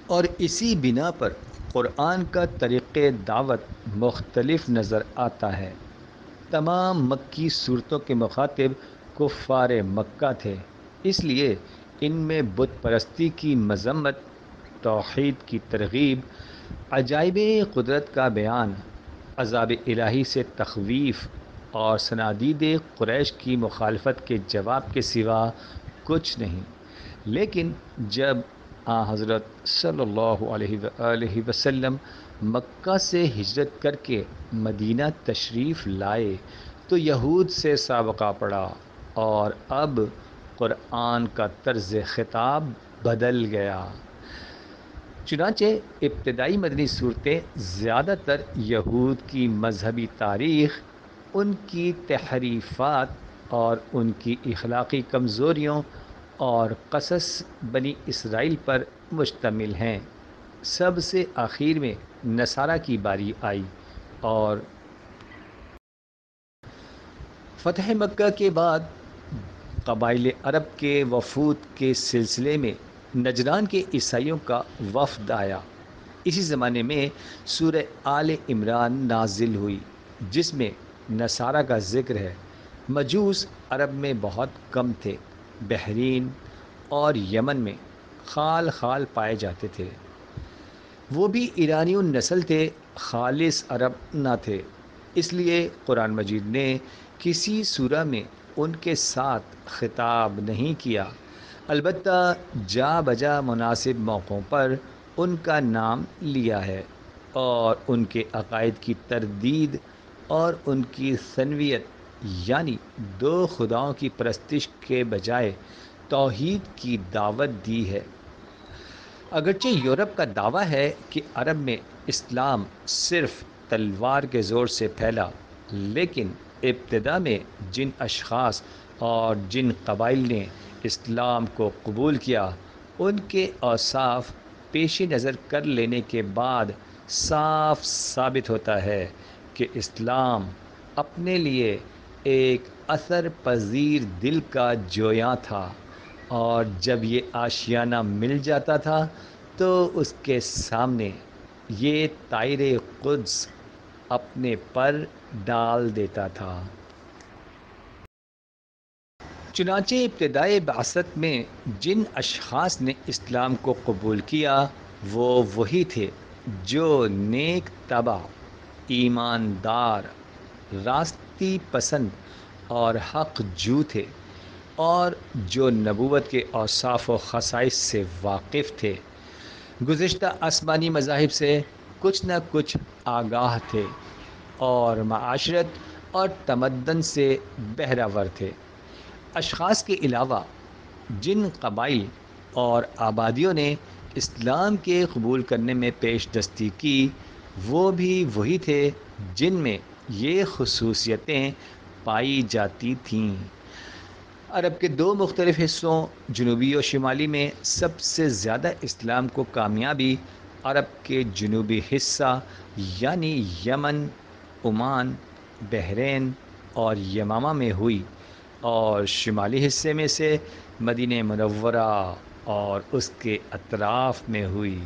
اور اسی بنا پر قرآن کا طریق دعوت مختلف نظر آتا ہے۔ تمام مکی صورتوں کے مخاطب کفار مکہ تھے، اس لیے ان میں بت پرستی کی مذمت، توحید کی ترغیب، عجائب قدرت کا بیان، عذاب الہی سے تخویف اور صنادید قریش کی مخالفت کے جواب کے سوا کچھ نہیں۔ لیکن جب حضرت صلی اللہ علیہ وآلہ وسلم مکہ سے ہجرت کر کے مدینہ تشریف لائے تو یہود سے سابقہ پڑا، اور اب قرآن کا طرز خطاب بدل گیا۔ چنانچہ ابتدائی مدنی صورتیں زیادہ تر یہود کی مذہبی تاریخ، ان کی تحریفات اور ان کی اخلاقی کمزوریوں اور قصص بنی اسرائیل پر مشتمل ہیں۔ سب سے آخر میں نصارہ کی باری آئی، اور فتح مکہ کے بعد قبائل عرب کے وفود کے سلسلے میں نجران کے عیسائیوں کا وفد آیا۔ اسی زمانے میں سورہ آل عمران نازل ہوئی، جس میں نصارہ کا ذکر ہے۔ مجوس عرب میں بہت کم تھے، بحرین اور یمن میں خال خال پائے جاتے تھے۔ وہ بھی ایرانی النسل تھے، خالص عرب نہ تھے، اس لیے قرآن مجید نے کسی سورہ میں ان کے ساتھ خطاب نہیں کیا، البتہ جا بجا مناسب موقعوں پر ان کا نام لیا ہے، اور ان کے عقائد کی تردید اور ان کی ثنویت یعنی دو خداؤں کی پرستش کے بجائے توحید کی دعوت دی ہے۔ اگرچہ یورپ کا دعویٰ ہے کہ عرب میں اسلام صرف تلوار کے زور سے پھیلا، لیکن ابتدا میں جن اشخاص اور جن قبائل نے اسلام کو قبول کیا، ان کے اوصاف پیش نظر کر لینے کے بعد صاف ثابت ہوتا ہے کہ اسلام اپنے لیے ایک اثر پذیر دل کا جویاں تھا، اور جب یہ آشیانہ مل جاتا تھا تو اس کے سامنے یہ طائر قدس اپنے پر ڈال دیتا تھا۔ چنانچہ ابتدائے بعثت میں جن اشخاص نے اسلام کو قبول کیا وہ وہی تھے جو نیک طبع، ایماندار، راستی پسند اور حق جو تھے، اور جو نبوت کے اوصاف و خصائص سے واقف تھے، گزشتہ آسمانی مذاہب سے کچھ نہ کچھ آگاہ تھے، اور معاشرت اور تمدن سے بہرہ تھے۔ اشخاص کے علاوہ جن قبائل اور آبادیوں نے اسلام کے قبول کرنے میں پیش دستی کی، وہ بھی وہی تھے جن میں یہ خصوصیتیں پائی جاتی تھیں۔ عرب کے دو مختلف حصوں جنوبی و شمالی میں سب سے زیادہ اسلام کو کامیابی عرب کے جنوبی حصہ یعنی یمن، عمان، بحرین اور یمامہ میں ہوئی، اور شمالی حصے میں سے مدینہ منورہ اور اس کے اطراف میں ہوئی۔